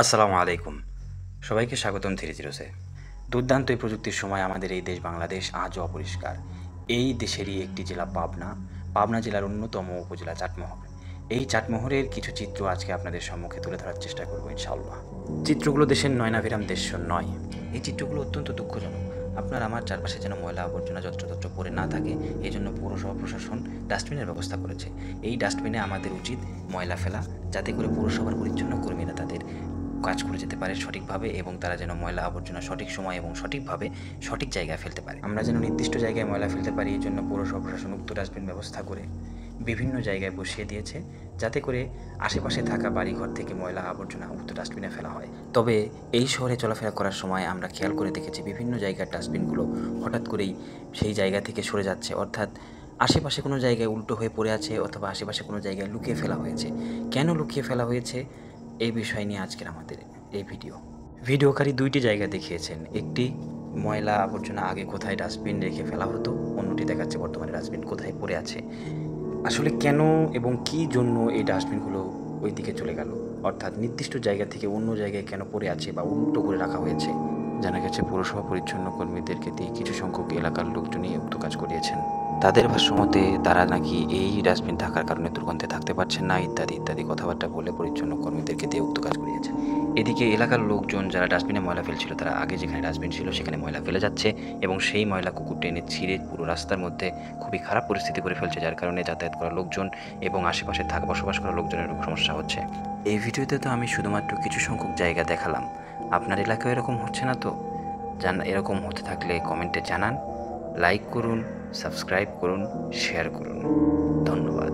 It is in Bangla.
আসসালামু আলাইকুম। সবাইকে স্বাগতম 3জিরোসে। দুর্দান্ত এই প্রযুক্তির সময় আমাদের এই দেশ বাংলাদেশ আজও অপরিষ্কার। এই দেশেরই একটি জেলা পাবনা। পাবনা জেলার অন্যতম উপজেলা চাটমোহর। এই চাটমোহরের কিছু চিত্র আজকে আপনাদের সম্মুখে তুলে ধরার চেষ্টা করব ইনশাআল্লাহ। চিত্রগুলো দেশের নয়নাভিরাম দৃশ্য নয়। এই চিত্রগুলো অত্যন্ত দুঃখজনক। আপনার আমার চারপাশে যেন ময়লা আবর্জনা যত্রতত্র পড়ে না থাকে, এই জন্য পৌরসভা প্রশাসন ডাস্টবিনের ব্যবস্থা করেছে। এই ডাস্টবিনে আমাদের উচিত ময়লা ফেলা, যাতে করে পৌরসভার পরিচ্ছন্ন কর্মীরা তাদের কাজ করে যেতে পারে সঠিকভাবে এবং তারা যেন ময়লা আবর্জনা সঠিক সময় এবং সঠিকভাবে সঠিক জায়গায় ফেলতে পারে। আমরা যেন নির্দিষ্ট জায়গায় ময়লা ফেলতে পারি, এই জন্য পৌরসভা প্রশাসন উক্ত ডাস্টবিন ব্যবস্থা করে বিভিন্ন জায়গায় বসিয়ে দিয়েছে, যাতে করে আশেপাশে থাকা বাড়িঘর থেকে ময়লা আবর্জনা উক্ত ডাস্টবিনে ফেলা হয়। তবে এই শহরে চলাফেরা করার সময় আমরা খেয়াল করে দেখেছি বিভিন্ন জায়গার ডাস্টবিনগুলো হঠাৎ করেই সেই জায়গা থেকে সরে যাচ্ছে, অর্থাৎ আশেপাশে কোনো জায়গায় উল্টো হয়ে পড়ে আছে অথবা আশেপাশে কোনো জায়গায় লুকিয়ে ফেলা হয়েছে। কেন লুকিয়ে ফেলা হয়েছে এই বিষয় নিয়ে আজকের আমাদের এই ভিডিওকারী দুইটি জায়গা দেখিয়েছেন। একটি ময়লা আবর্জনা আগে কোথায় ডাস্টবিন রেখে ফেলা হতো, অন্যটি দেখাচ্ছে বর্তমানে ডাস্টবিন কোথায় পড়ে আছে। আসলে কেন এবং কী জন্য এই ডাস্টবিনগুলো ওই দিকে চলে গেল, অর্থাৎ নির্দিষ্ট জায়গা থেকে অন্য জায়গায় কেন পড়ে আছে বা উল্টো করে রাখা হয়েছে। জানা গেছে পৌরসভা পরিচ্ছন্ন কর্মীদেরকে দিয়ে কিছু সংখ্যক এলাকার লোকজনই উক্ত কাজ করিয়েছেন। তাদের ভাষ্যমতে তারা নাকি এই ডাস্টবিন থাকার কারণে দুর্গন্ধে থাকতে পারছেন না, ইত্যাদি ইত্যাদি কথাবার্তা বলে পরিচ্ছন্ন কর্মীদেরকে দিয়ে উক্ত কাজ করিয়েছেন। এদিকে এলাকার লোকজন যারা ডাস্টবিনে ময়লা ফেলছিল, তারা আগে যেখানে ডাস্টবিন ছিল সেখানে ময়লা ফেলে যাচ্ছে এবং সেই ময়লা কুকুর টেনে ছিঁড়ে পুরো রাস্তার মধ্যে খুবই খারাপ পরিস্থিতি করে ফেলছে, যার কারণে যাতায়াত করা লোকজন এবং আশেপাশে বসবাস করা লোকজনের সমস্যা হচ্ছে। এই ভিডিওতে তো আমি শুধুমাত্র কিছু সংখ্যক জায়গা দেখালাম। আপনার এলাকায় এরকম হচ্ছে না তো? এরকম হতে থাকলে কমেন্টে জানান, লাইক করুন, সাবস্ক্রাইব করুন, শেয়ার করুন। ধন্যবাদ।